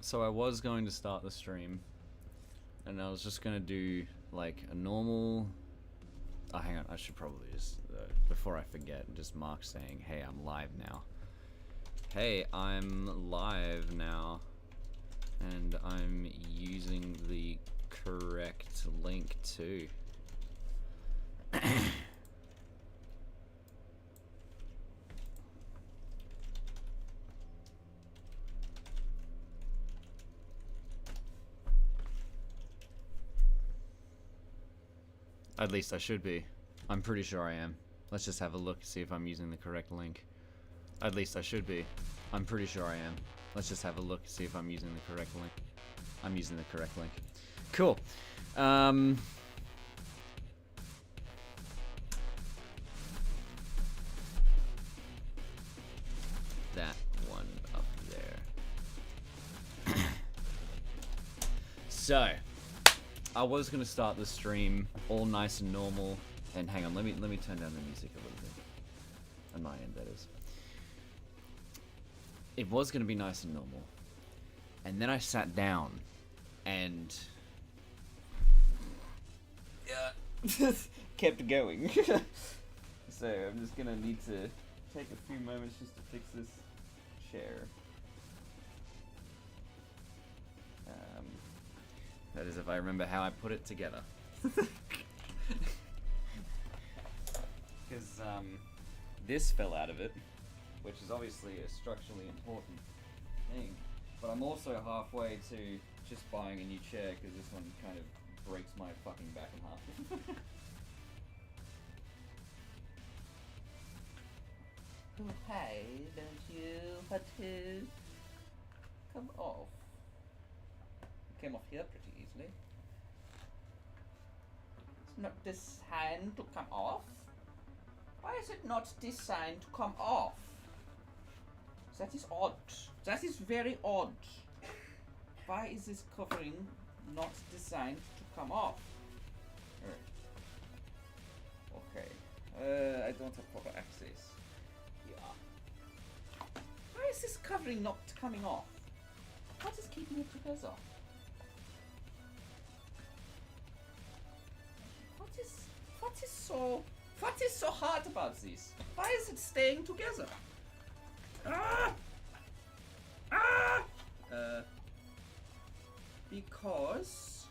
So I was going to start the stream, and I was just gonna do like a normal. Oh, hang on. I should probably just before I forget, just mark saying, "Hey, I'm live now." Hey, I'm live now, and I'm using the correct link too. At least I should be. I'm pretty sure I am. Let's just have a look, see if I'm using the correct link. At least I should be. I'm pretty sure I am. Let's just have a look, see if I'm using the correct link. I'm using the correct link. Cool. That one up there. So, I was gonna start the stream all nice and normal, and hang on, let me turn down the music a little bit. On my end, that is. It was gonna be nice and normal, and then I sat down, and yeah, kept going. So I'm just gonna need to take a few moments just to fix this chair. That is if I remember how I put it together. Because this fell out of it, which is obviously a structurally important thing. But I'm also halfway to just buying a new chair because this one kind of breaks my fucking back in half. Oh, hey, don't you want to come off? It came off here pretty easily. It's not designed to come off. Why is it not designed to come off? That is odd. That is very odd. Why is this covering not designed to come off? Okay. I don't have proper access. Yeah. Why is this covering not coming off? What is keeping it together? What is so hard about this? Why is it staying together? Because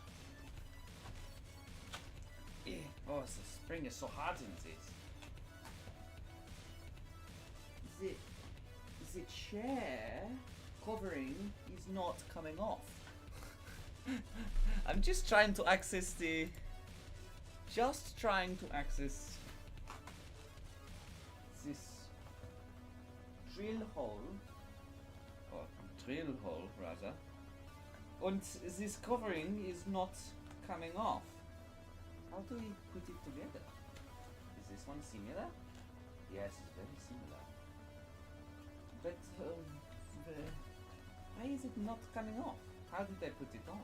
oh, the spring is so hard in this. The chair covering is not coming off. I'm just trying to access this drill hole, rather, and this covering is not coming off. How do we put it together? Is this one similar? Yes, it's very similar. But why is it not coming off? How did I put it on?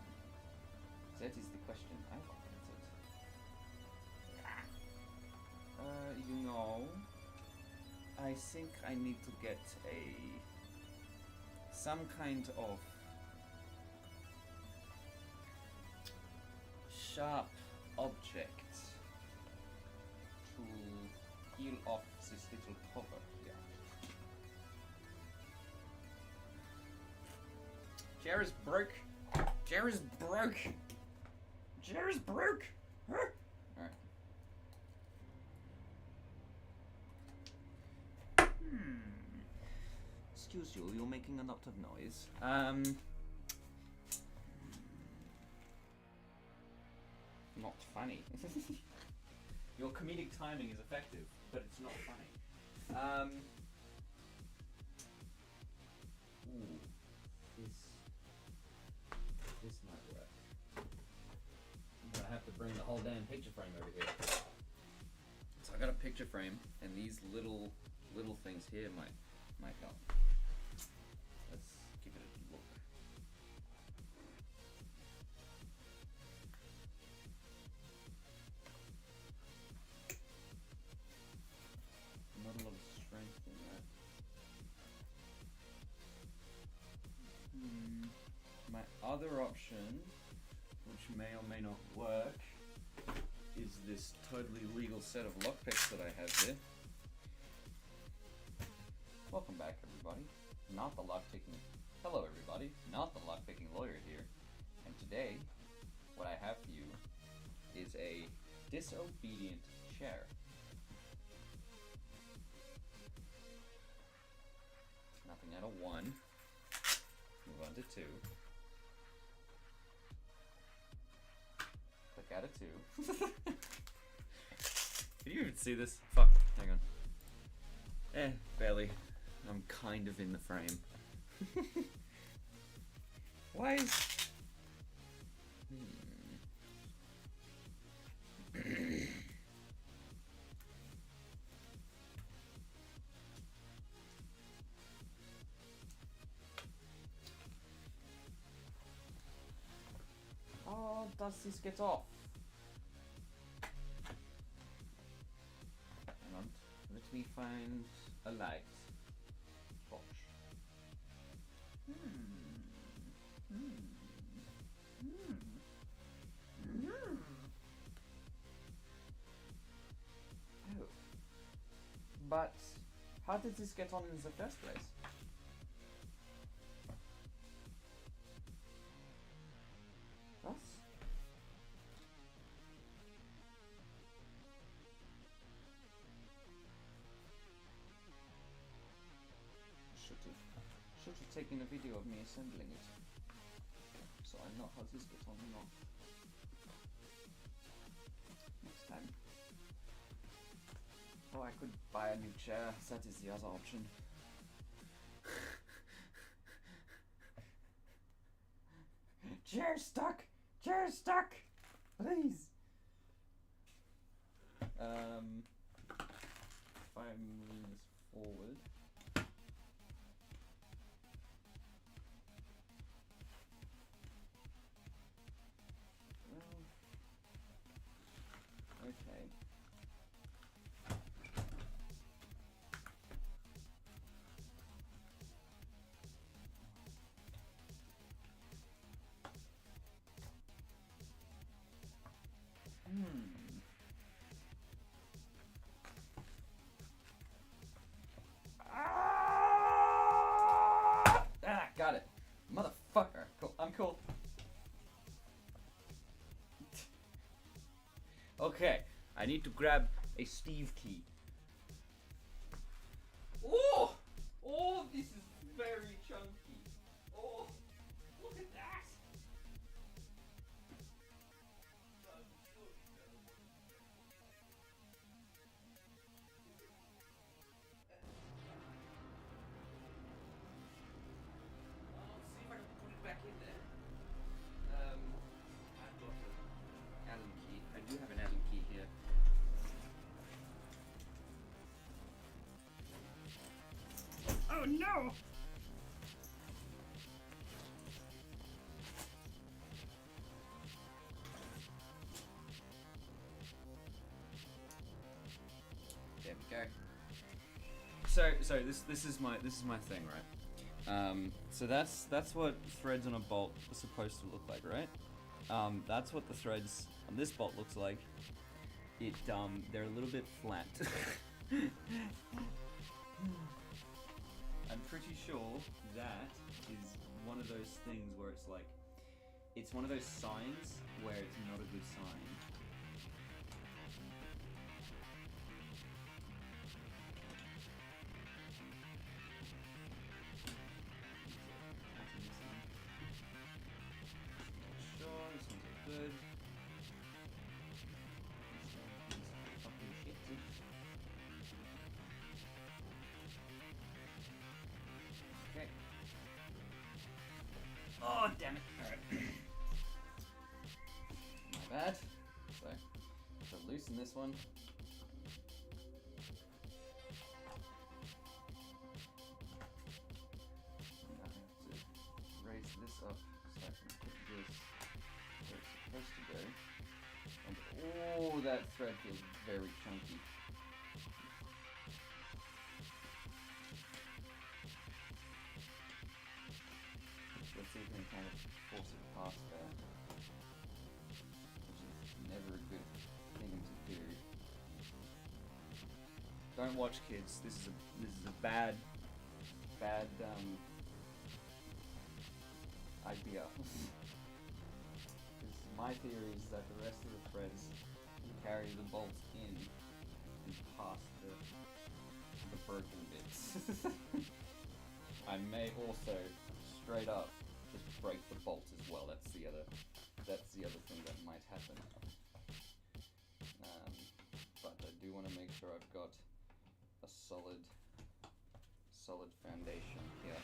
That is the question I want answered. You know, I think I need to get some kind of sharp object to peel off this little cover here. Chair is broke. Chair is broke. Chair is broke. Huh? Alright. Excuse you, you're making a lot of noise. Not funny. Your comedic timing is effective, but it's not funny. Ooh, this might work. I'm gonna have to bring the whole damn picture frame over here. So I got a picture frame, and these little things here might help. Let's give it a look. Not a lot of strength in that. set of lockpicks that I have here. Welcome back, everybody. Not the lockpicking. Hello, everybody. Not the lockpicking lawyer here. And today, what I have for you is a disobedient chair. Nothing out of 1. Move on to 2. Click out of 2. Can you even see this? Fuck. Hang on. Barely. I'm kind of in the frame. Why is... Oh, does this get off? Hang on. Let me find a light. Box. Oh. But how did this get on in the first place? Thus? Should have taken a video of me assembling it, so I know how this gets on and off. Next time. Or I could buy a new chair. That is the other option. Chair stuck! Chair stuck! Please! If I'm moving this forward. Okay. Got it. Motherfucker. Cool. I'm cool. Okay. I need to grab a Steve key. Oh! Oh, this is very chunky. Oh, look at that. Back in there. I've got an Allen key. I do have an Allen key here. Oh no! There we go. So this is my thing, right? So that's what threads on a bolt are supposed to look like, right? That's what the threads on this bolt looks like. They're a little bit flat. I'm pretty sure that is one of those things where it's like, it's one of those signs where it's not a good sign. Good. Okay. Oh, damn it. Alright. My bad. So loosen this one. And I have to raise this up so I can put this where it's supposed to go. And oh, that thread feels very chunky. Let's see if we can kind of force it past there, which is never a good thing to do. Don't watch, kids. This is a bad idea. Because my theory is that the rest of the threads carry the bolts in and past the broken bits. I may also straight up just break the bolt as well. That's the other thing that might happen. But I do want to make sure I've got a solid foundation here.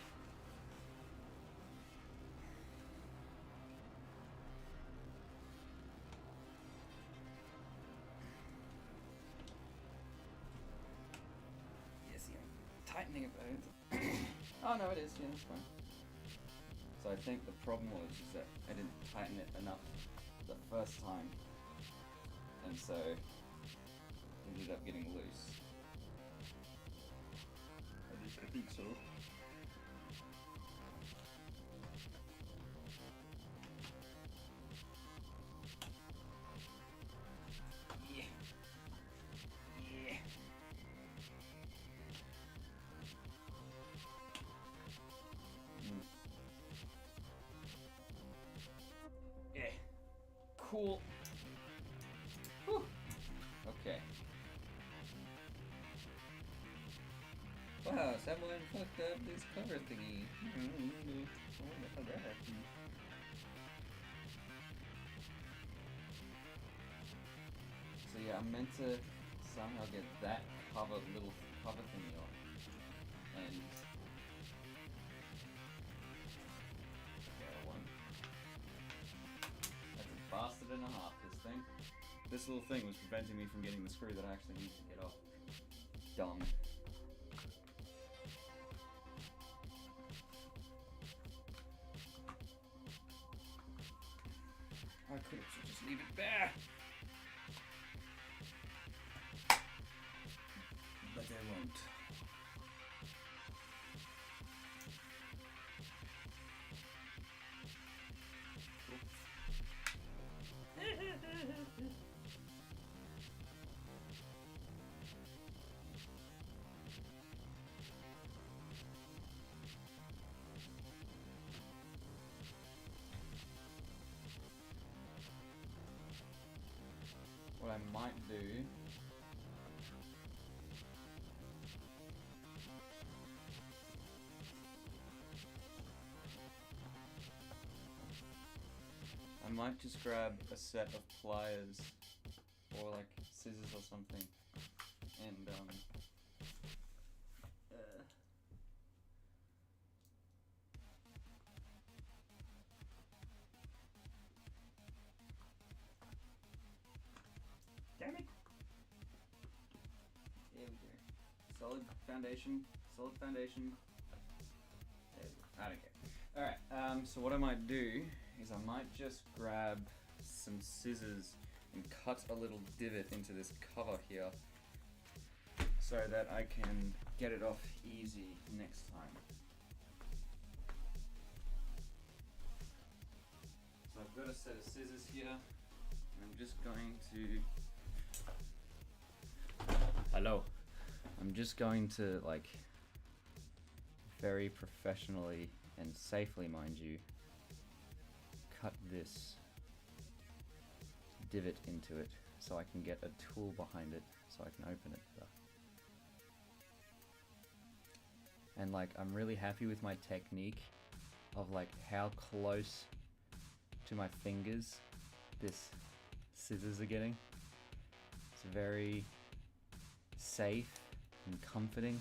Yes, yeah, tightening about it. Oh no, it is. Yeah, it's fine. So I think the problem was is that I didn't tighten it enough the first time, and so it ended up getting loose. I think so. Yeah. Yeah. Yeah. Cool. Whew. Okay. Wow, someone fucked up this cover thingy. How that happened. So yeah, I'm meant to somehow get that little cover thingy on. And the other one. That's a bastard and a half, this thing. This little thing was preventing me from getting the screw that I actually need to get off. Dumb. I could have just leave it bare. But I won't. What I might do I might just grab a set of pliers or like scissors or something and damn it! There we go. Solid foundation. Solid foundation. There we go. I don't care. Alright, so what I might do is I might just grab some scissors and cut a little divot into this cover here so that I can get it off easy next time. So I've got a set of scissors here and I'm just going to... Hello. I'm just going to, like, very professionally and safely, mind you, cut this divot into it so I can get a tool behind it so I can open it better. And like, I'm really happy with my technique of like how close to my fingers this scissors are getting. It's very safe and comforting.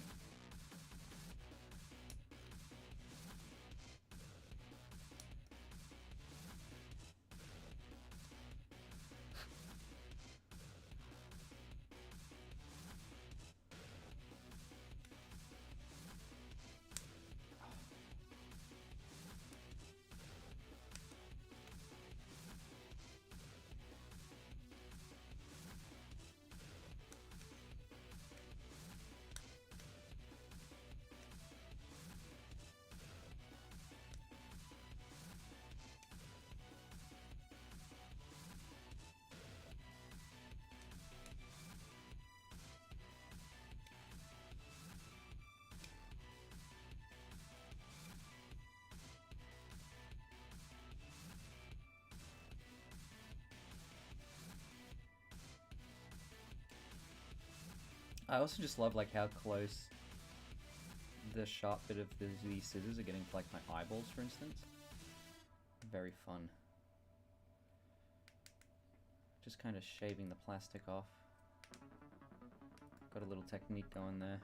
I also just love like how close the sharp bit of these scissors are getting to like my eyeballs, for instance. Very fun. Just kind of shaving the plastic off. Got a little technique going there.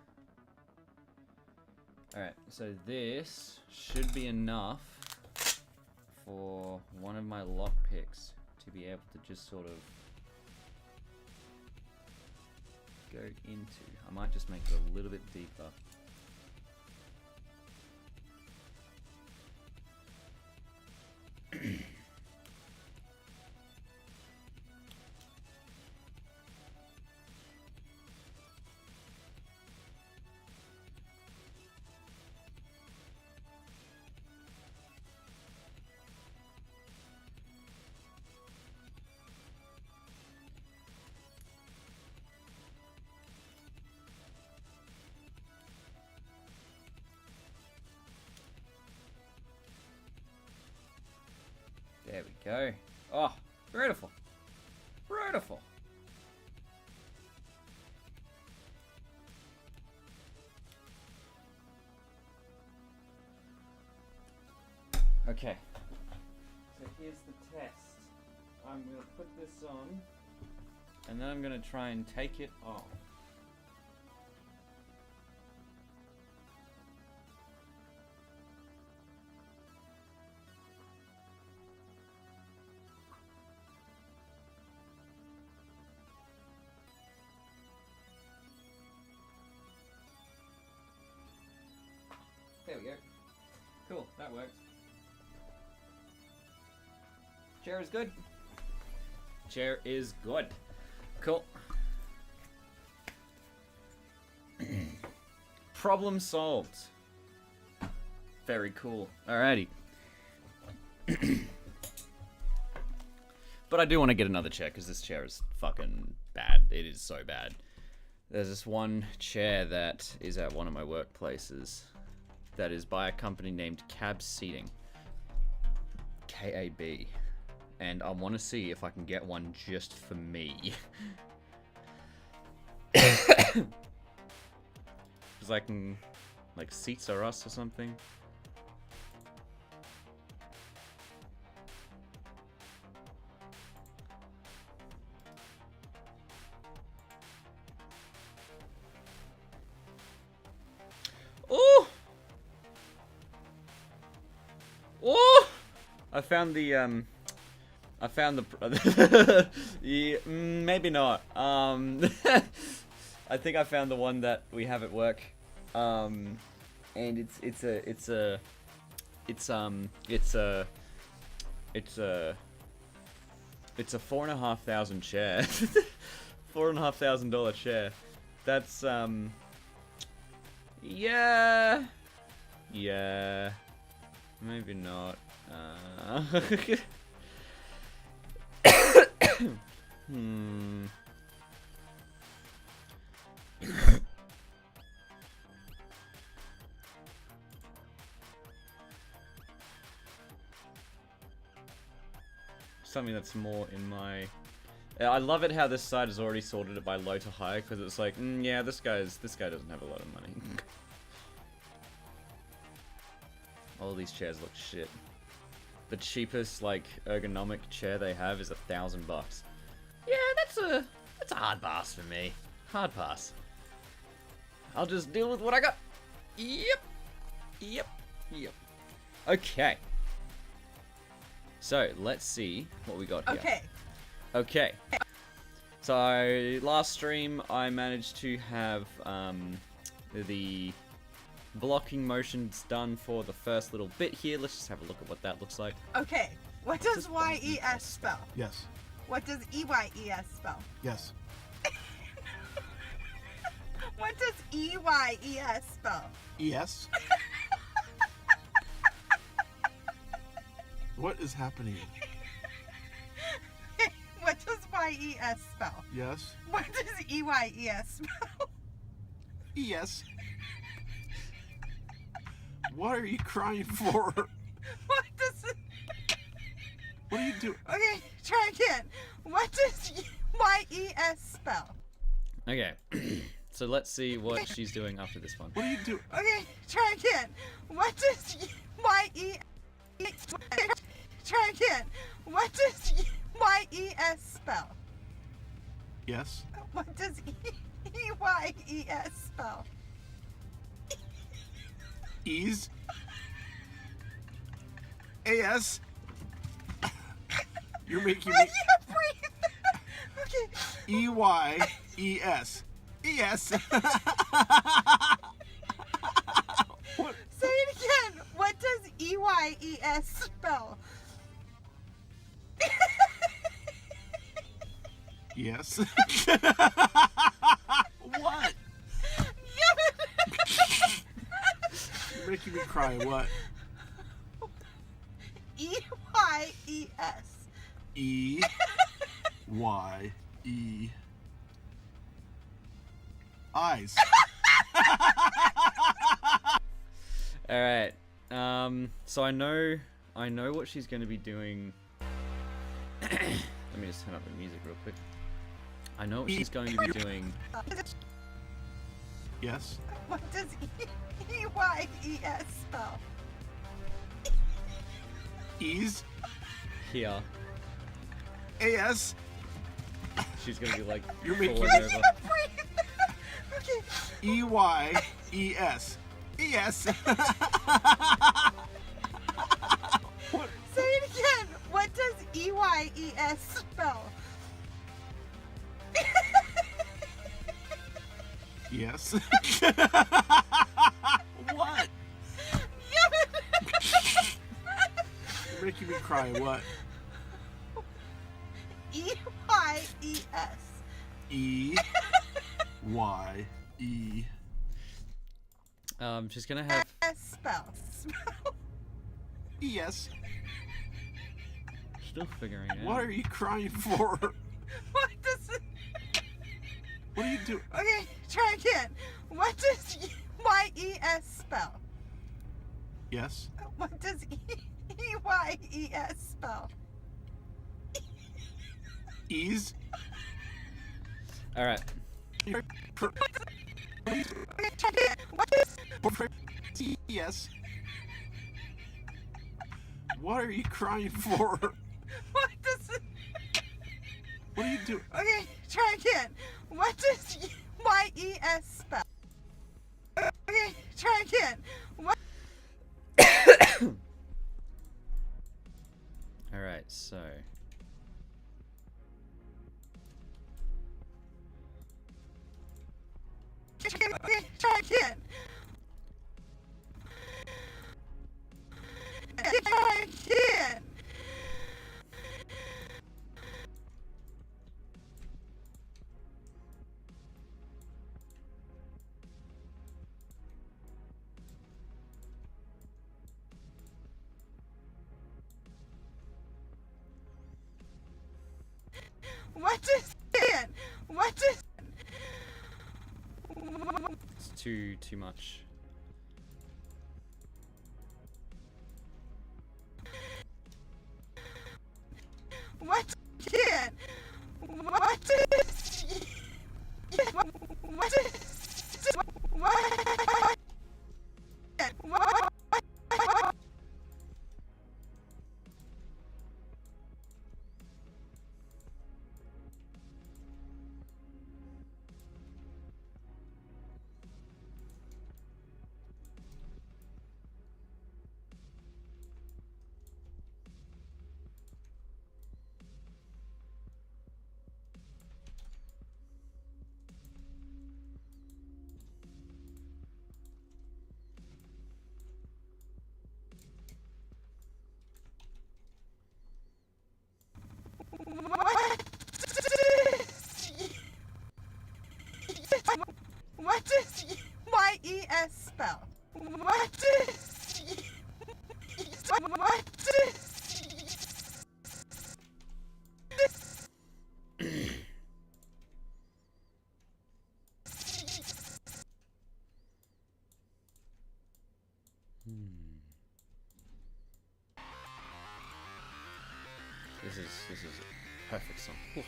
Alright, so this should be enough for one of my lockpicks to be able to just sort of go into. I might just make it a little bit deeper. There we go. Oh, beautiful. Beautiful. Okay. So here's the test. I'm going to put this on, and then I'm going to try and take it off. There we go. Cool, that works. Chair is good. Chair is good. Cool. Problem solved. Very cool. Alrighty. But I do want to get another chair because this chair is fucking bad. It is so bad. There's this one chair that is at one of my workplaces that is by a company named Cab Seating. KAB. And I want to see if I can get one just for me. Because I can, like, Seats Are Us or something. Oh! Oh! I found the, yeah, maybe not. I think I found the one that we have at work. And it's a $4,500 chair. $4,500 chair. That's yeah, maybe not. Something that's more in my... I love it how this side has already sorted it by low to high, because it's like, yeah, this guy doesn't have a lot of money. All these chairs look shit. The cheapest, like, ergonomic chair they have is $1,000. Yeah, that's a hard pass for me. Hard pass. I'll just deal with what I got. Yep. Okay. So, let's see what we got here. Okay. So, last stream, I managed to have the blocking motions done for the first little bit here. Let's just have a look at what that looks like. Okay, what does YES spell? Yes. What does EYES spell? Yes. What does EYES spell? Yes. What is happening? What does YES spell? Yes. What does EYES spell? Yes. What are you crying for? What does it... What are you doing? Okay, try again. What does YES spell? Okay. So let's see what she's doing after this one. What do you do? Okay, try again. What does Y-E... Try again. What does Y-E-S spell? Yes. What does E-Y-E-S spell? Ease. A-S. You're making I me... can't breathe. Okay. E-Y-E-S. E-S. What? Say it again. What does E-Y-E-S spell? Yes. What? You're making me cry. What? E-Y-E-S. E-Y-E. Eyes. All right. So I know what she's going to be doing. Let me just turn up the music real quick. I know what she's going to be doing. Yes. What does E-Y-E-S spell? Ease. Here. A-S. She's going to be like You're making- falling I over. can't breathe. Okay. E-Y-E-S. E-S. What? Say it again. What does E-Y-E-S spell? Yes. What? You're making me cry. What? E-Y-E-S. E-Y-E. She's going to have... S spell. E-S. Still figuring it out. What are you crying for? What does it... What do you do? Okay, try again. What does Y-E-S spell? Yes. What does E-Y-E-S spell? Ease. All right. Okay, try again. What does... Yes. What are you crying for? What does it... What do you do? Okay, try again. What does Y-E-S spell? Okay, try again. What... All right. So. Okay, try again. Try again. What does again? What does... It's too much. What again? What is... What is... What... What does Y-E-S spell? What does... What does... This is a perfect song. Whew.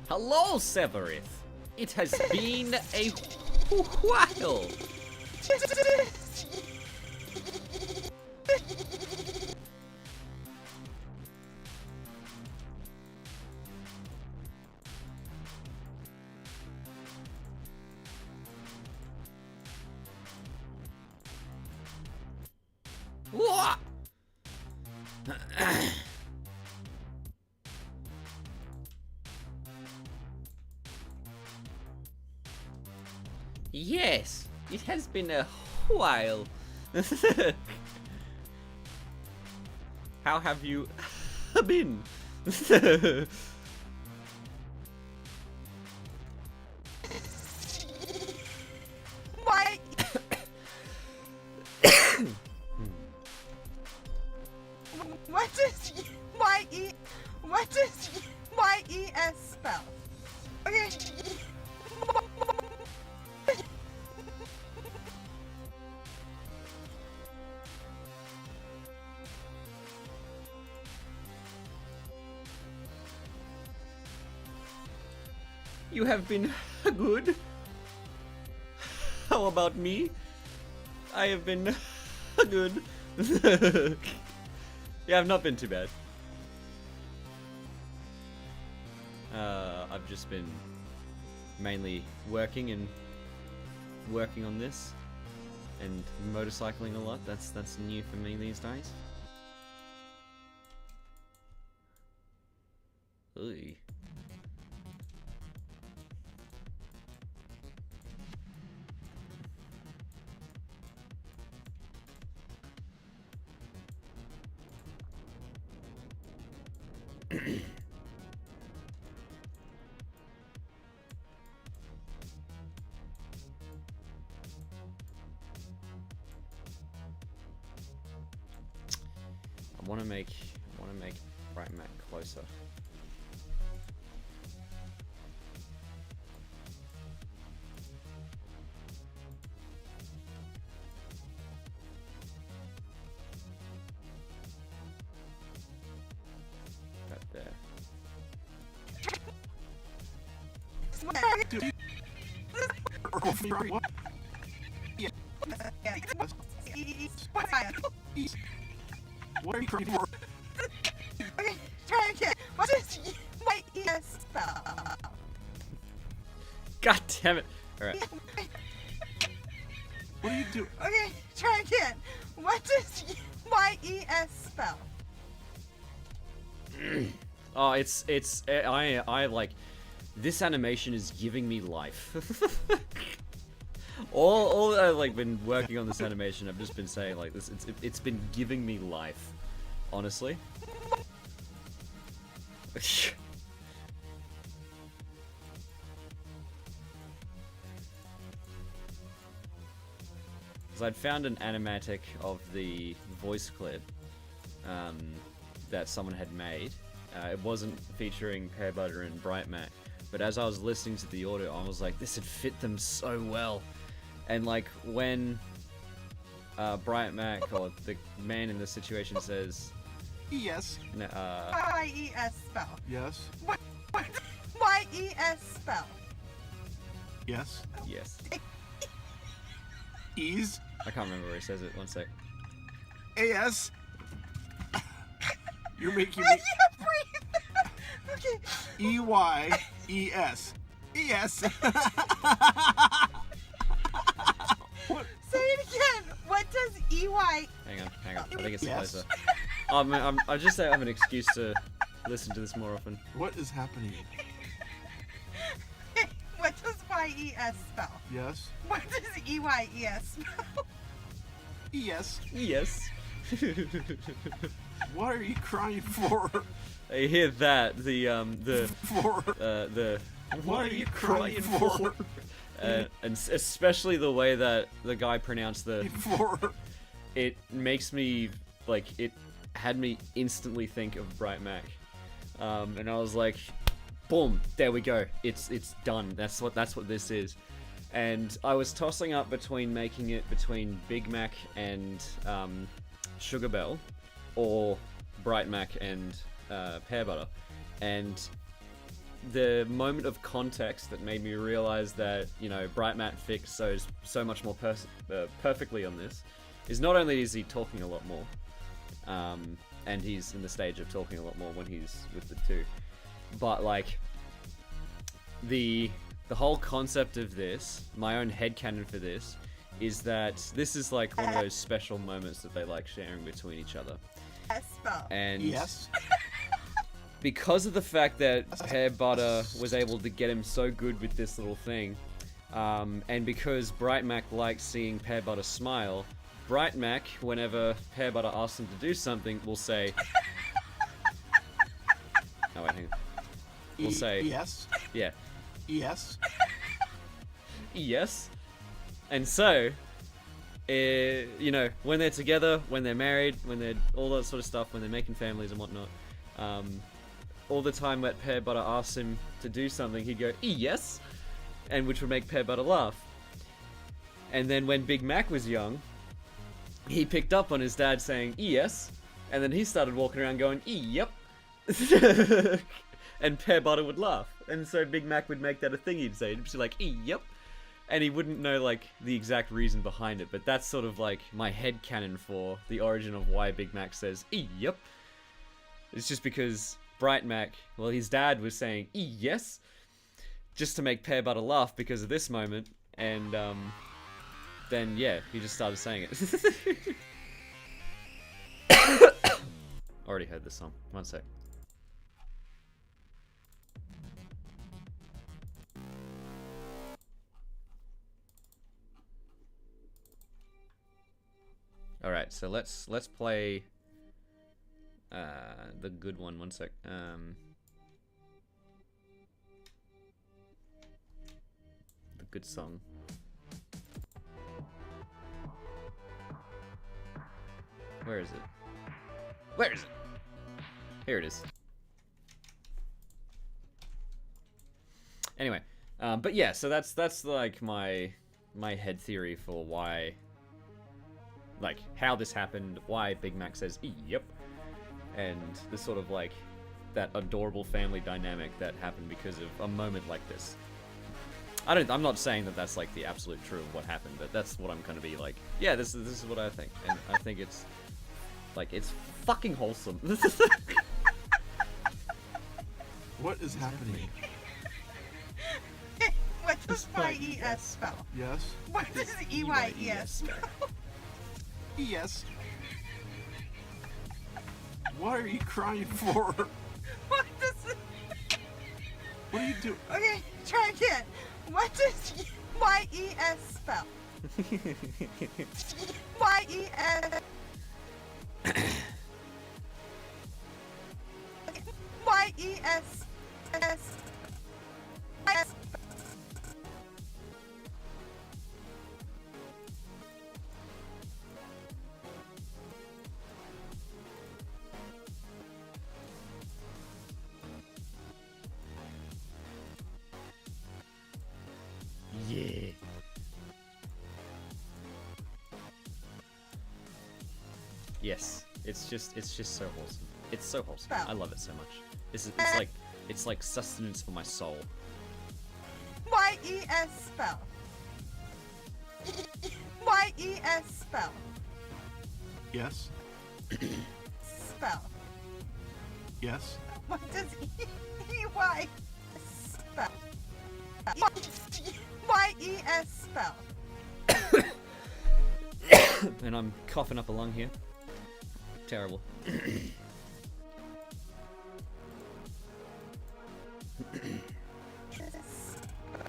Hello, Severith. It has been a while. What? Yes, it has been a while. How have you been? Why? What does Y-E... What does Y-E-S spell? Okay. You have been good. How about me? I have been good. Yeah, I've not been too bad. I've just been mainly working on this and motorcycling a lot. That's new for me these days. Ooh. I want to make Bright Mac closer. Right there. What? Yeah. What are you crying for? Okay, try again. What does Y-E-S spell? God damn it! All right. What are you doing? Okay, try again. What does Y-E-S spell? Oh, I like this animation is giving me life. all I've like been working on this animation, I've just been saying like this. It's been giving me life, honestly. Because I'd found an animatic of the voice clip that someone had made. It wasn't featuring Pear Butter and Bright Mac, but as I was listening to the audio, I was like, this would fit them so well. And like when Bright Mac, or the man in the situation, says, Yes. Y-E-S spell. Yes. What Y-E-S spell? Yes. yes. Ease. I can't remember where he says it. One sec. A-S. You're making I me... can't breathe. Okay. E-Y-E-S. E-S. What? Say it again. What does E-Y... Hang on. I think it's Yes. closer. I just have an excuse to listen to this more often. What is happening? What does Y-E-S spell? Yes. What does E-Y-E-S spell? E-S. Yes. What are you crying for? I hear that. For? What are you crying for? And especially the way that the guy pronounced the... For? It makes me, like, it had me instantly think of Bright Mac. And I was like, boom, there we go. It's done. That's what this is. And I was tossing up between making it between Big Mac and Sugar Bell, or Bright Mac and Pear Butter. And the moment of context that made me realize that, you know, Bright Matt fixed so much more perfectly on this is not only is he talking a lot more, and he's in the stage of talking a lot more when he's with the two, but like the whole concept of this, my own headcanon for this, is that this is like one of those special moments that they like sharing between each other. Spell. And Yes. because of the fact that Pear Butter was able to get him so good with this little thing, and because Bright Mac likes seeing Pear Butter smile, Bright Mac, whenever Pear Butter asks him to do something, will say... Oh, wait, hang on. We'll say... Yes. Yeah. Yes. Yes. And so, you know, when they're together, when they're married, when they're all that sort of stuff, when they're making families and whatnot, all the time that Pear Butter asks him to do something, he'd go, yes, and which would make Pear Butter laugh. And then when Big Mac was young, he picked up on his dad saying, yes, and then he started walking around going, yep. And Pear Butter would laugh. And so Big Mac would make that a thing he'd say. He'd be like, yep. And he wouldn't know, like, the exact reason behind it, but that's sort of, like, my headcanon for the origin of why Big Mac says, yep. It's just because Bright Mac, well, his dad was saying, yes, just to make Pear Butter laugh because of this moment, and, then, yeah, he just started saying it. Already heard this song. One sec. Alright, so let's play the good one. One sec. The good song. Where is it? Where is it? Here it is. Anyway, but yeah, so that's like my head theory for why, like, how this happened, why Big Mac says yep, and the sort of like that adorable family dynamic that happened because of a moment like this. I'm not saying that that's like the absolute truth of what happened, but that's what I'm gonna be like. Yeah, this is what I think, and I think it's like it's fucking wholesome. What is happening? What does YES spell? Yes. What does EYES spell? Yes. What are you crying for? What does it... What are you doing? Okay, try again. What does YES spell? YES... YES... Yeah. Yes, it's just so wholesome. It's so wholesome. I love it so much. It's like sustenance for my soul. YES spell. YES spell. Yes. Spell. Yes. What does EY spell? YES spell. And I'm coughing up a lung here. Terrible.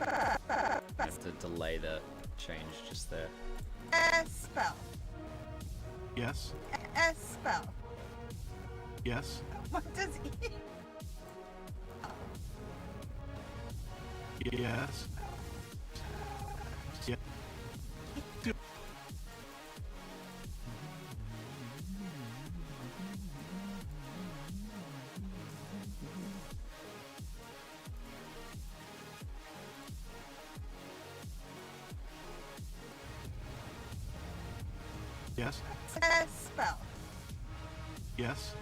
I have to delay the change just there. S spell. Yes. S spell. Yes. What does E? Yes. Yes. Yes. S spell. Yes.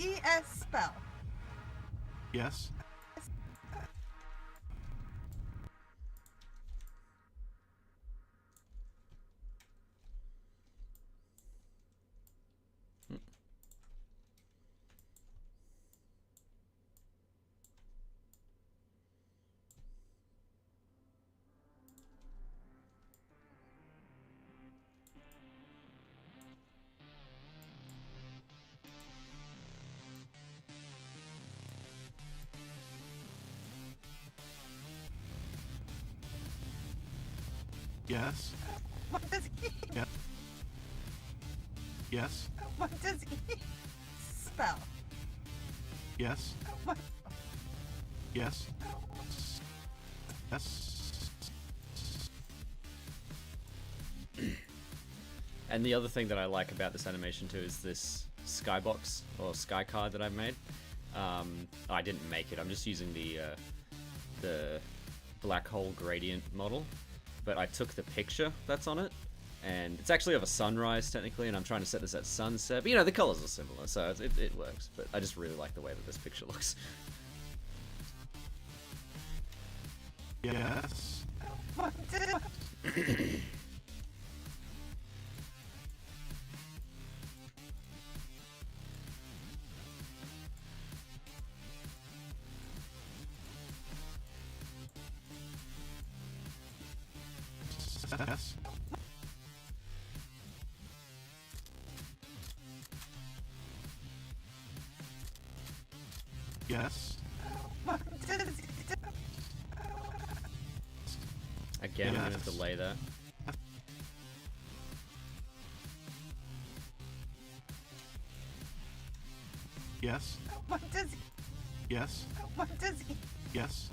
Y-E-S spell? Yes. Yes. What does E? Yeah. Yes. What does E spell? Yes. What? Yes. Yes. And the other thing that I like about this animation too is this skybox or sky card that I've made. I didn't make it. I'm just using the black hole gradient model, but I took the picture that's on it, and it's actually of a sunrise technically, and I'm trying to set this at sunset. But you know, the colors are similar, so it works. But I just really like the way that this picture looks. Yes. What does? Yes. Yes. What does? Again, I'm Yes. gonna delay that. Yes. What does? Yes. What does? Yes.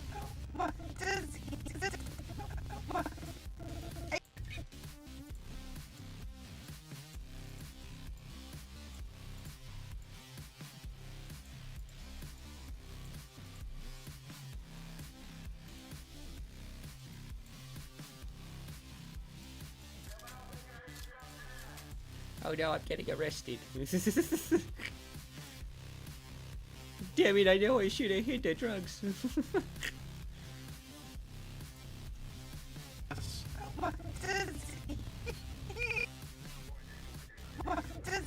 What does? What? Oh no, I'm getting arrested. Damn it, I know I should have hid the drugs. Yes. What does? What does?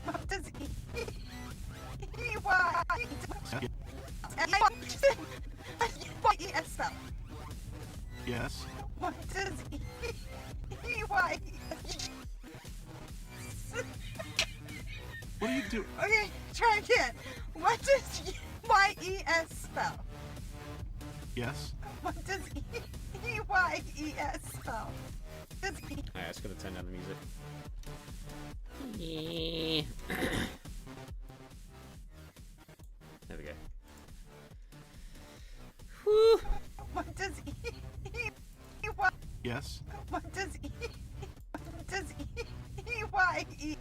What does Y-E-S spell? Yes. What does Y? What do you do? Okay, try again. What does Y-E-S spell? Yes. What does Y-E-S spell? Does Alright, I just gotta turn down the music. There we go. Whew. What does Yes. What does Y-E?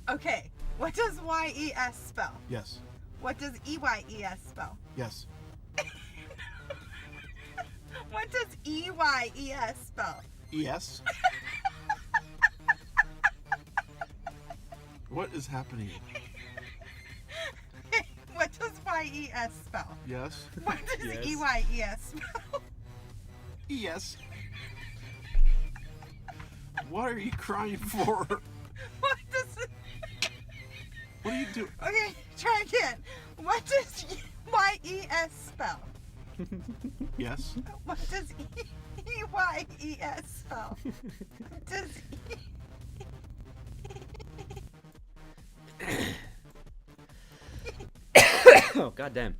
Okay, what does Y-E-S spell? Yes. What does E-Y-E-S spell? Yes. What does E-Y-E-S spell? Yes. What is happening? What does Y-E-S spell? Yes. What does Yes. E-Y-E-S spell? Yes. What are you crying for? What does it... What are you doing? Okay, try again. What does Y-E-S spell? Yes. What does E-Y-E-S spell? What does Oh, goddamn.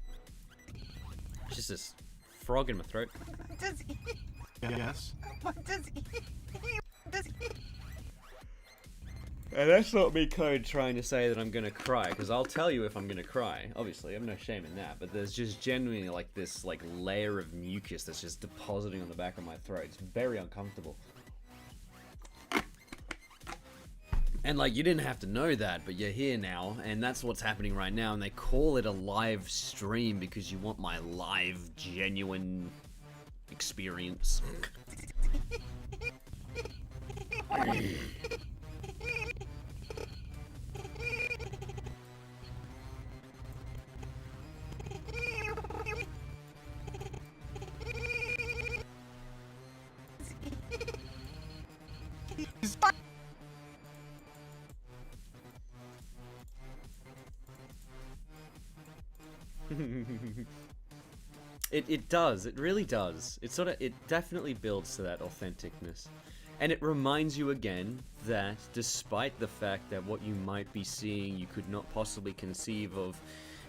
It's just this frog in my throat. what does Yes. what does does And that's not me code trying to say that I'm gonna cry, because I'll tell you if I'm gonna cry. Obviously, I have no shame in that, but there's just genuinely like this like layer of mucus that's just depositing on the back of my throat. It's very uncomfortable. And like, you didn't have to know that, but you're here now, and that's what's happening right now, and they call it a live stream because you want my live, genuine experience. It does, it really does. It definitely builds to that authenticness. And it reminds you again that despite the fact that what you might be seeing, you could not possibly conceive of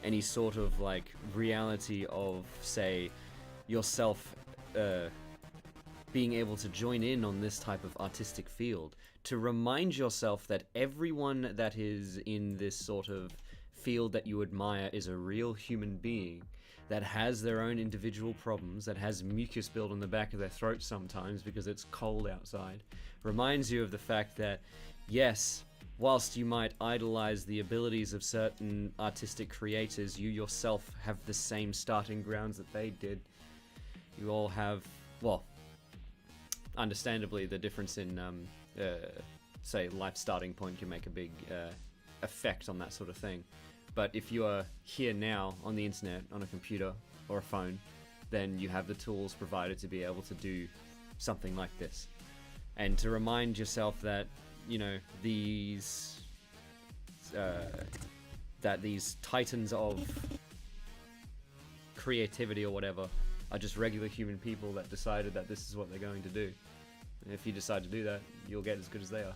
any sort of like reality of, say, yourself being able to join in on this type of artistic field, to remind yourself that everyone that is in this sort of field that you admire is a real human being that has their own individual problems, that has mucus built on the back of their throat sometimes because it's cold outside, reminds you of the fact that, yes, whilst you might idolize the abilities of certain artistic creators, you yourself have the same starting grounds that they did. You all have, well, understandably, the difference in, say, life starting point can make a big effect on that sort of thing. But if you are here now on the internet, on a computer or a phone, then you have the tools provided to be able to do something like this. And to remind yourself that, you know, these titans of creativity or whatever are just regular human people that decided that this is what they're going to do. And if you decide to do that, you'll get as good as they are.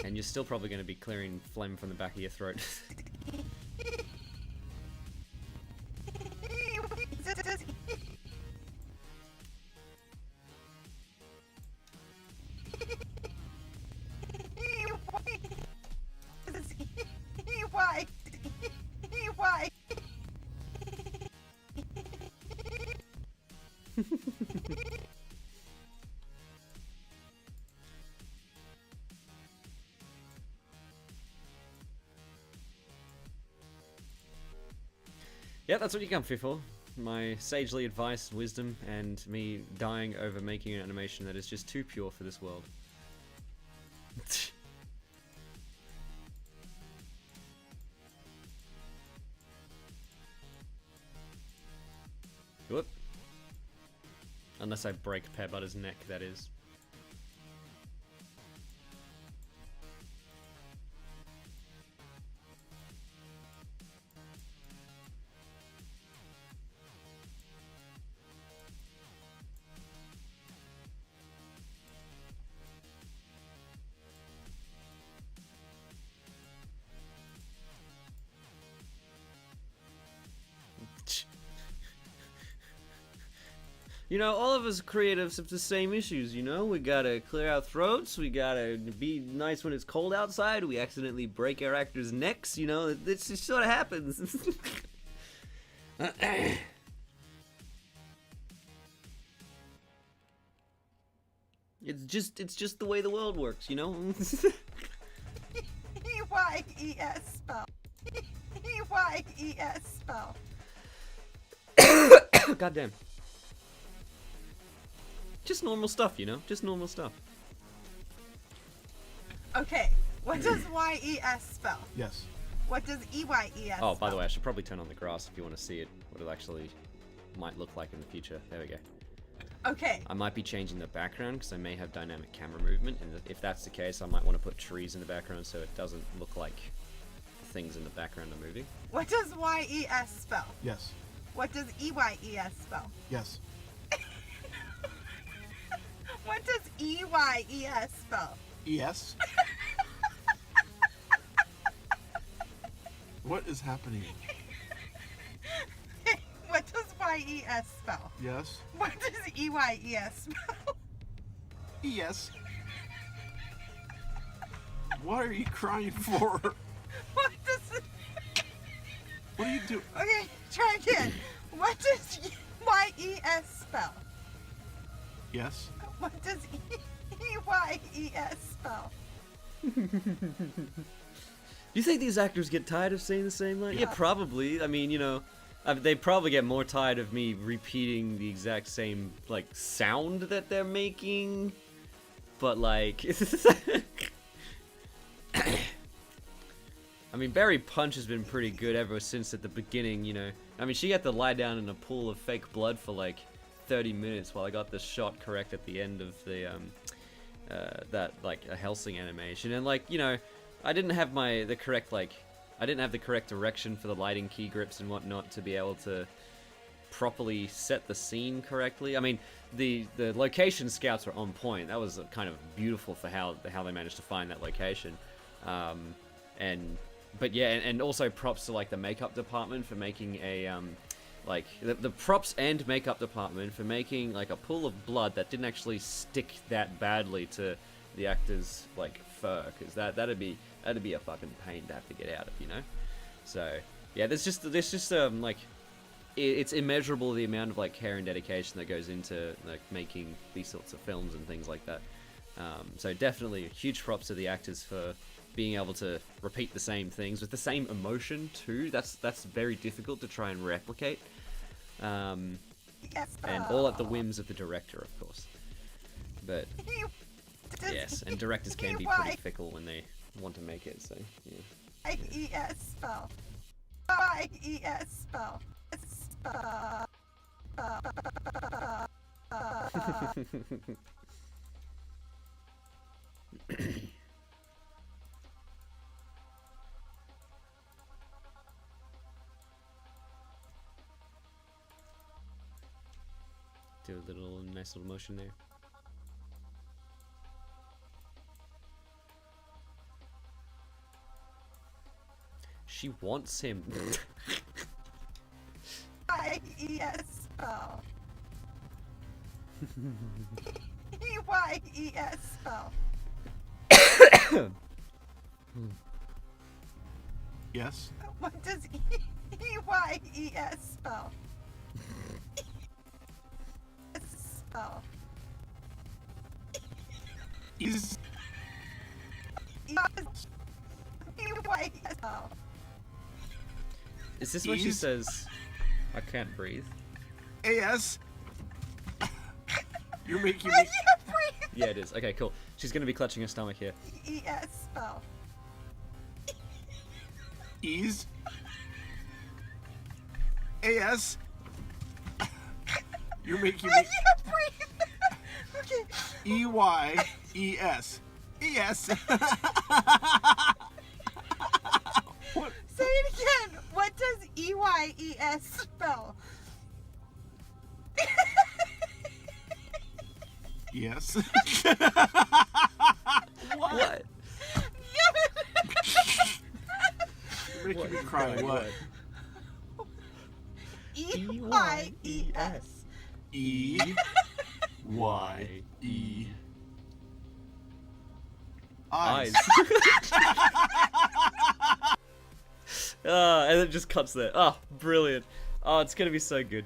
And you're still probably going to be clearing phlegm from the back of your throat. Yeah, that's what you come here for. My sagely advice, wisdom, and me dying over making an animation that is just too pure for this world. Whoop. Unless I break Pear Butter's neck, that is. You know, all of us creatives have the same issues, you know? We gotta clear our throats, we gotta be nice when it's cold outside, we accidentally break our actors' necks, you know? This just sort of happens. It's just the way the world works, you know? E-Y-E-S spell. E-Y-E-S spell. Goddamn. Just normal stuff, you know? Just normal stuff. Okay, what does Y-E-S spell? Yes. What does E-Y-E-S Oh, by spell? the way, I should probably turn on the grass if you want to see it, what it actually might look like in the future. There we go. Okay. I might be changing the background because I may have dynamic camera movement, and if that's the case, I might want to put trees in the background so it doesn't look like things in the background are moving. What does YES spell? Yes. What does EYES spell? Yes. What does EYES spell? Yes. What is happening? What does YES spell? Yes. What does EYES spell? Yes. What are you crying for? What does... What are you doing? Okay, try again. What does YES spell? Yes. What does EYES spell? Do you think these actors get tired of saying the same line? Yeah, probably. I mean, you know, they probably get more tired of me repeating the exact same, like, sound that they're making. But, like... I mean, Barry Punch has been pretty good ever since at the beginning, you know. I mean, she had to lie down in a pool of fake blood for, like, 30 minutes while I got the shot correct at the end of the, that, like, a Helsing animation. And, like, you know, I didn't have the correct direction for the lighting key grips and whatnot to be able to properly set the scene correctly. I mean, the location scouts were on point. That was kind of beautiful for how they managed to find that location. But yeah, and also props to, like, the makeup department for making a, like, the props and makeup department for making, like, a pool of blood that didn't actually stick that badly to the actor's, like, fur, because that'd be a fucking pain to have to get out of, you know? So, yeah, there's just like, it's immeasurable the amount of, like, care and dedication that goes into, like, making these sorts of films and things like that. So definitely huge props to the actors for being able to repeat the same things with the same emotion too. That's very difficult to try and replicate. And all at the whims of the director, of course. But yes, and directors can be pretty fickle when they want to make it. So yeah. YES spell. YES spell. Do a nice little motion there. She wants him. YES spell. YES spell. Yes. What does EYES spell? Spell. Is EYES spell. Is this when she Ease. says, "I can't breathe"? AS. You're making I me. can't breathe. Yeah, it is. Okay, cool. She's gonna be clutching her stomach here. ES spell. Ease. AS. You're making I me. can't breathe. Okay. EYES. ES. What? Say it again. What does EYES spell? Yes. What? You're making me cry. What? EYES. EYE. Eyes. Eyes. And it just cuts there. Oh, brilliant. Oh, it's gonna be so good.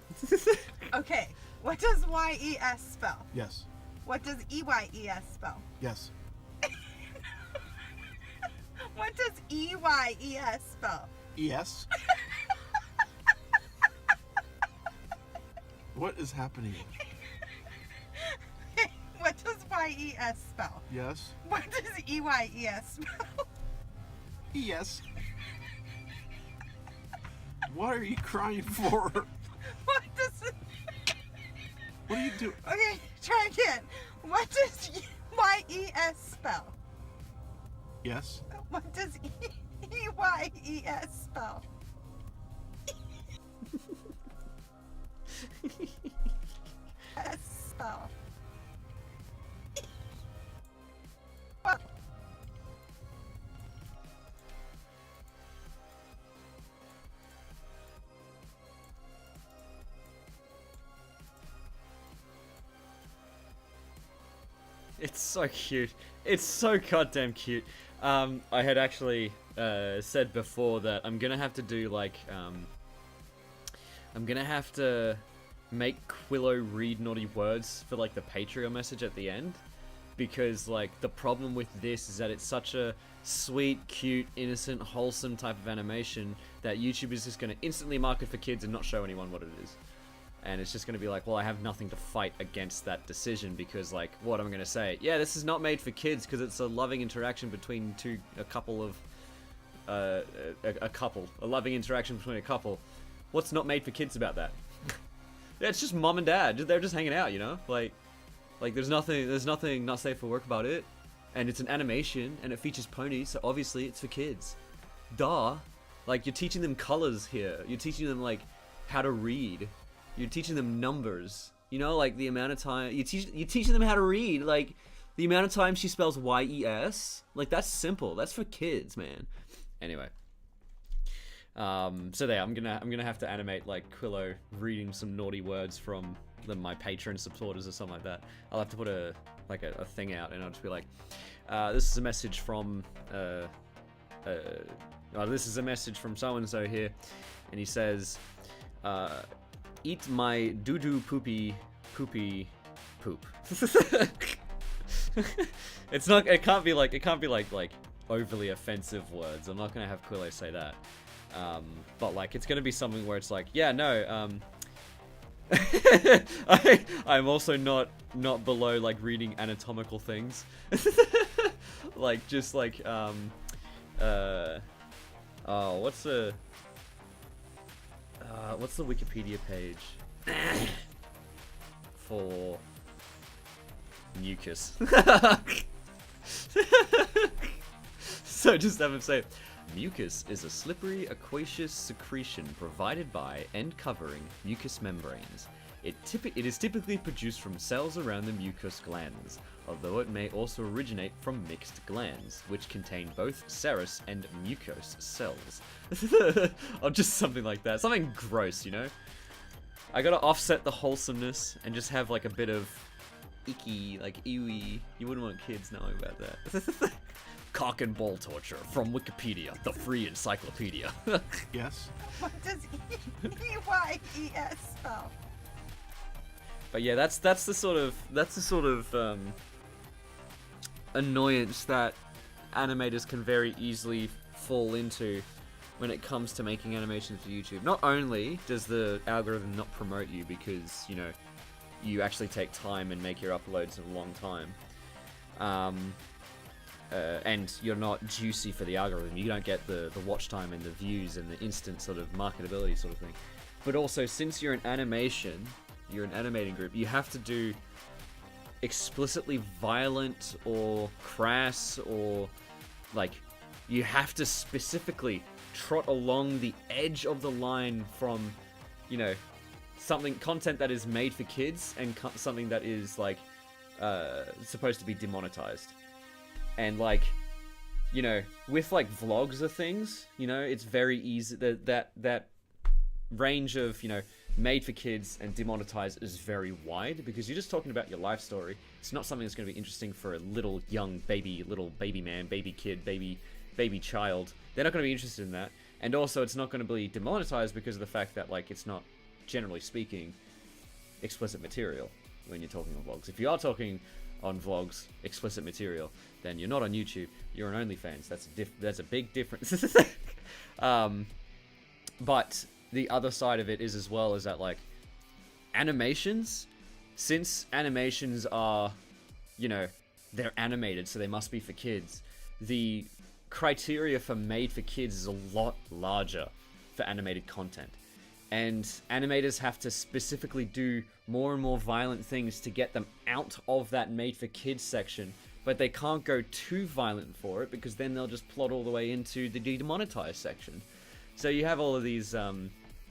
Okay. What does YES spell? Yes. What does EYES spell? Yes. What does EYES spell? ES. What is happening? What does YES spell? Yes. What does EYES spell? ES. What are you crying for? What does What do you do? Okay, try again. What does Y-E-S spell? Yes. What does E-Y-E-S spell? S spell. What? It's so cute. It's so goddamn cute. I had actually said before that I'm gonna have to do like I'm gonna have to make Quillo read naughty words for like the Patreon message at the end, because like the problem with this is that it's such a sweet, cute, innocent, wholesome type of animation that YouTube is just gonna instantly mark it for kids and not show anyone what it is. And it's just going to be like, well, I have nothing to fight against that decision, because, like, what am I going to say? Yeah, this is not made for kids because it's a loving interaction between a loving interaction between a couple. What's not made for kids about that? Yeah, it's just mom and dad. They're just hanging out, you know? Like there's nothing not safe for work about it. And it's an animation, and it features ponies, so obviously it's for kids. Duh. Like, you're teaching them colors here. You're teaching them, like, how to read. You're teaching them numbers, you know, like the amount of time you're teaching them how to read, like the amount of time she spells Y-E-S, like that's simple. That's for kids, man. Anyway, so there, I'm gonna have to animate like Quillo reading some naughty words from my Patreon supporters or something like that. I'll have to put a thing out, and I'll just be like, this is a message from this is a message from so and so here, and he says, eat my doo-doo poopy poop. It can't be like overly offensive words. I'm not gonna have Quillo say that. But like it's gonna be something where it's like, yeah, no, I'm also not below like reading anatomical things. Like just like what's the Wikipedia page for mucus? So just have him say, mucus is a slippery aqueous secretion provided by and covering mucous membranes. It is typically produced from cells around the mucous glands, although it may also originate from mixed glands, which contain both serous and mucose cells. Or just something like that. Something gross, you know? I gotta offset the wholesomeness and just have like a bit of icky, like ewy. You wouldn't want kids knowing about that. Cock and ball torture from Wikipedia, the free encyclopedia. Yes. What does E-Y-E-S spell? But yeah, that's the sort of annoyance that animators can very easily fall into when it comes to making animations for YouTube. Not only does the algorithm not promote you because, you know, you actually take time and make your uploads in a long time, and you're not juicy for the algorithm. You don't get the watch time and the views and the instant sort of marketability sort of thing. But also, since you're an animation, you're an animating group, you have to do explicitly violent or crass or like you have to specifically trot along the edge of the line from, you know, content that is made for kids and something that is like supposed to be demonetized. And like, you know, with like vlogs or things, you know, it's very easy that range of, you know, made for kids and demonetized is very wide, because you're just talking about your life story. It's not something that's going to be interesting for a little baby man, baby kid, baby child. They're not going to be interested in that. And also it's not going to be demonetized because of the fact that like it's not, generally speaking, explicit material when you're talking on vlogs. If you are talking on vlogs explicit material, then you're not on YouTube, you're on OnlyFans. That's a big difference. But the other side of it is as well is that like animations, since animations are, you know, they're animated, so they must be for kids, the criteria for made for kids is a lot larger for animated content. and animators have to specifically do more and more violent things to get them out of that made for kids section, but they can't go too violent for it because then they'll just plot all the way into the demonetized section. So you have all of these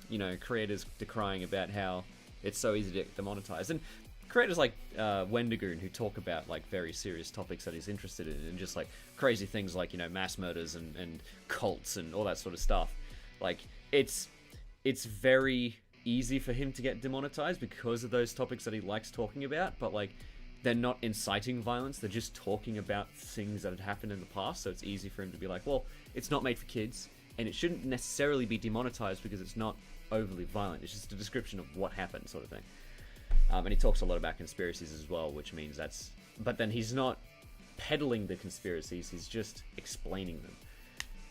you know, creators decrying about how it's so easy to demonetize, and creators like Wendigoon, who talk about like very serious topics that he's interested in, and just like crazy things like, you know, mass murders and cults and all that sort of stuff. Like it's very easy for him to get demonetized because of those topics that he likes talking about, but like they're not inciting violence, they're just talking about things that had happened in the past, so it's easy for him to be like, well, it's not made for kids and it shouldn't necessarily be demonetized because it's not overly violent, it's just a description of what happened, sort of thing. And he talks a lot about conspiracies as well, which means that's... But then he's not peddling the conspiracies, he's just explaining them.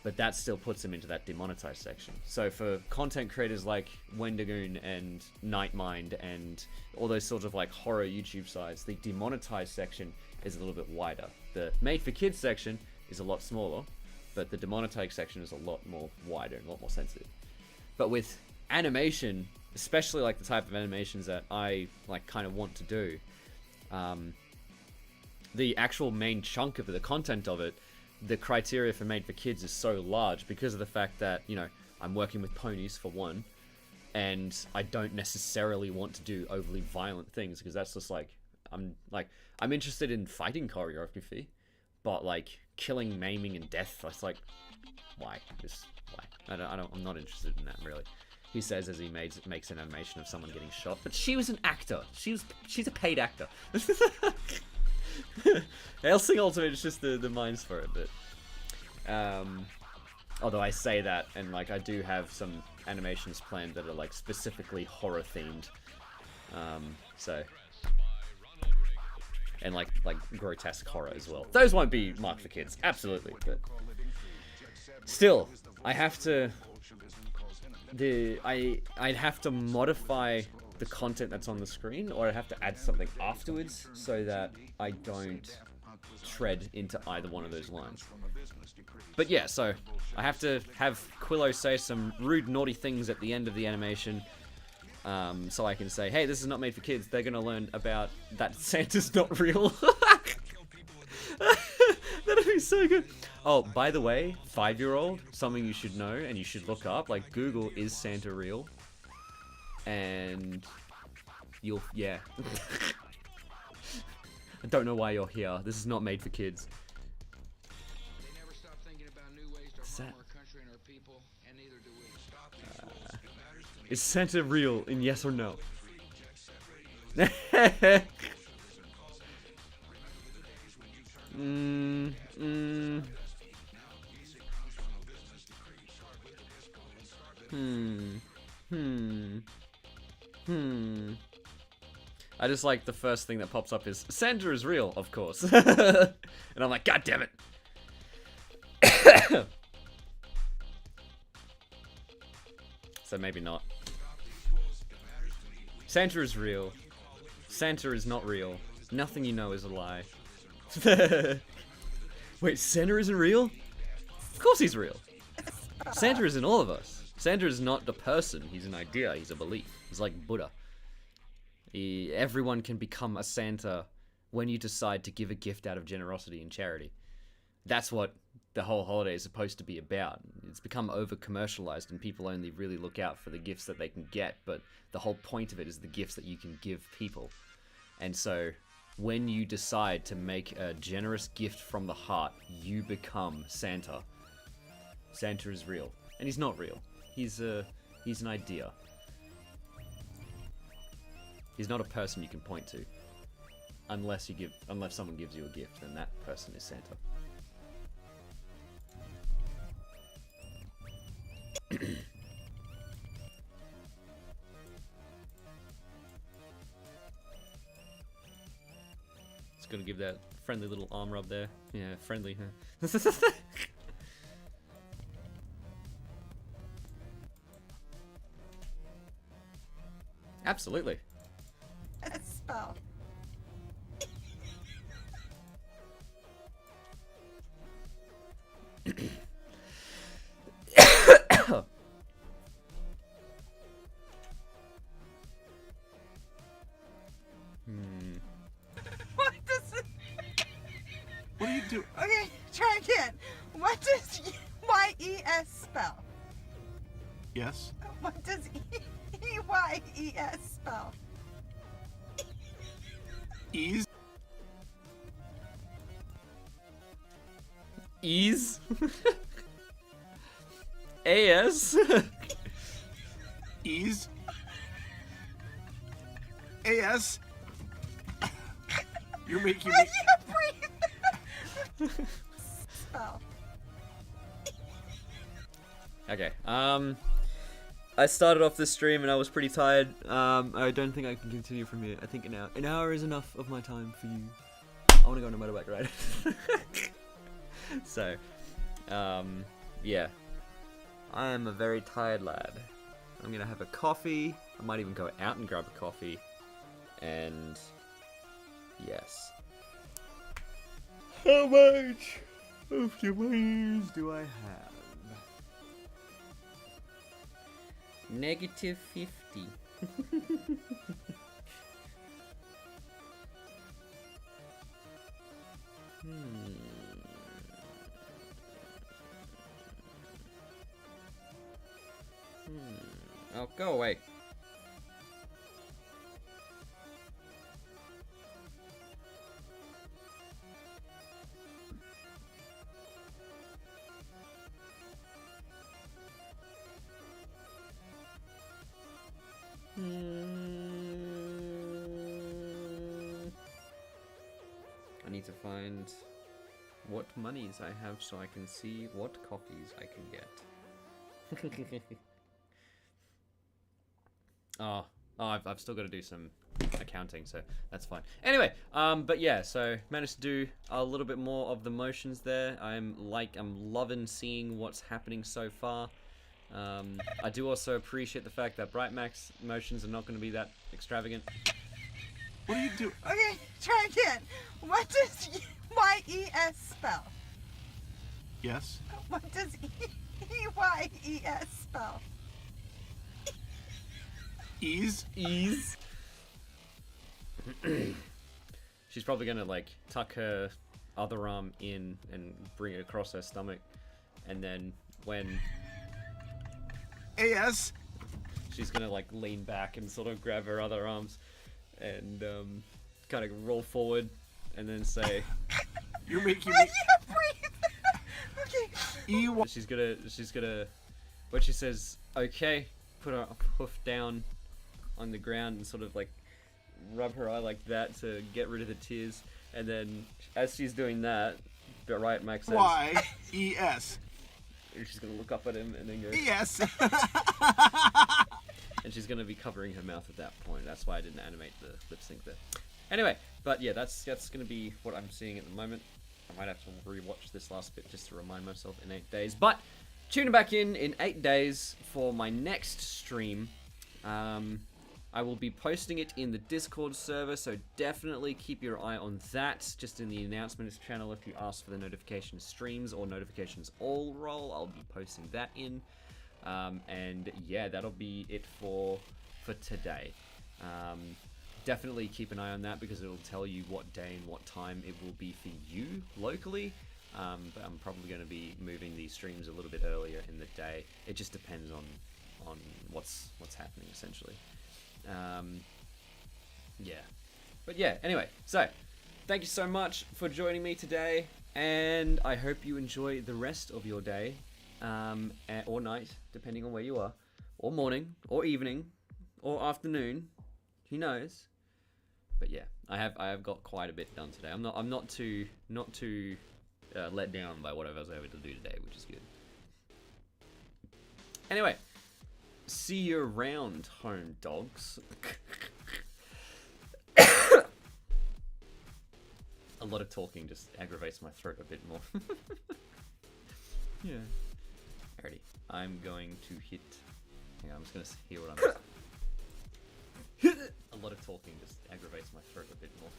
But that still puts him into that demonetized section. So for content creators like Wendigoon and Nightmind and all those sorts of like horror YouTube sites, the demonetized section is a little bit wider. The made for kids section is a lot smaller, but the demonetized section is a lot more wider and a lot more sensitive. But with animation, especially like the type of animations that I like kind of want to do, the actual main chunk of it, the content of it, the criteria for made for kids is so large because of the fact that, you know, I'm working with ponies for one, and I don't necessarily want to do overly violent things because that's just like, I'm interested in fighting choreography, but like killing, maiming, and death, that's like, why? Just why? I'm not interested in that really. He says as he makes an animation of someone getting shot, but she was an actor. She's a paid actor. Hellsing Ultimate is just the minds for it, but although I say that, and like I do have some animations planned that are like specifically horror themed, so, and like grotesque horror as well. Those won't be marked for kids, absolutely, but still, I have to. I'd have to modify the content that's on the screen, or I'd have to add something afterwards so that I don't tread into either one of those lines. But yeah, so I have to have Quillo say some rude, naughty things at the end of the animation, so I can say, hey, this is not made for kids. They're gonna learn about that Santa's not real. That'd be so good. Oh, by the way, 5-year-old, something you should know and you should look up, like Google, is Santa real? And you'll, yeah. I don't know why you're here. This is not made for kids. Is Santa real? In yes or no? I just like the first thing that pops up is Santa is real, of course. And I'm like, God damn it. So maybe not. Santa is real. Santa is not real. Nothing you know is a lie. Wait, Santa isn't real? Of course he's real. Santa is in all of us. Santa is not a person, he's an idea, he's a belief. He's like Buddha. Everyone can become a Santa when you decide to give a gift out of generosity and charity. That's what the whole holiday is supposed to be about. It's become over-commercialized and people only really look out for the gifts that they can get, but the whole point of it is the gifts that you can give people. And so, when you decide to make a generous gift from the heart, you become Santa. Santa is real. And he's not real. He's an idea. He's not a person you can point to. Unless someone gives you a gift, then that person is Santa. Just gonna give that friendly little arm rub there. Yeah, friendly, huh? Absolutely. Spell. try again. What does Y-E-S spell? Yes. What does E-Y-E-S spell? Ease. Ease. AS. Ease. AS. You're making me. I can't breathe. Spell. Okay. I started off this stream and I was pretty tired. I don't think I can continue from here. I think an hour is enough of my time for you. I want to go on a motorbike ride. So, yeah. I am a very tired lad. I'm gonna have a coffee. I might even go out and grab a coffee. And yes. How much of Japanese do I have? -50. Oh, go away. I need to find what monies I have so I can see what coffees I can get. I've still got to do some accounting, so that's fine. Anyway, but yeah, so managed to do a little bit more of the motions there. I'm loving seeing what's happening so far. I do also appreciate the fact that Brightmax motions are not going to be that extravagant. What do you do? Okay, try again. What does Y-E-S spell? Yes. What does E-Y-E-S spell? Ease. Ease. She's probably gonna like tuck her other arm in and bring it across her stomach, and then when AS. she's gonna like lean back and sort of grab her other arms and kind of roll forward and then say, You're making I me. can't breathe. Okay. E. she's gonna when she says okay, put her hoof down on the ground and sort of like rub her eye like that to get rid of the tears, and then as she's doing that, the right Max says, Y-E-S. she's gonna look up at him and then go, Yes. and she's gonna be covering her mouth at that point. That's why I didn't animate the lip sync there. Anyway, but yeah, that's gonna be what I'm seeing at the moment. I might have to rewatch this last bit just to remind myself in 8 days. But tune back in 8 days for my next stream. I will be posting it in the Discord server, so definitely keep your eye on that. Just in the announcements channel, if you ask for the notification streams or notifications all role, I'll be posting that in. And yeah, that'll be it for today. Definitely keep an eye on that because it'll tell you what day and what time it will be for you locally. But I'm probably going to be moving these streams a little bit earlier in the day. It just depends on what's happening essentially. Yeah, but yeah, anyway, so thank you so much for joining me today, and I hope you enjoy the rest of your day, or night, depending on where you are, or morning, or evening, or afternoon, who knows. But yeah, I have got quite a bit done today. I'm not too let down by what I was able to do today, which is good. Anyway, see you around, home dogs. A lot of talking just aggravates my throat a bit more. Yeah. Alrighty, I'm going to hit. Hang on, I'm just gonna hear what I'm. A lot of talking just aggravates my throat a bit more.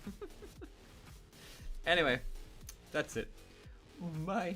Anyway, that's it. Bye.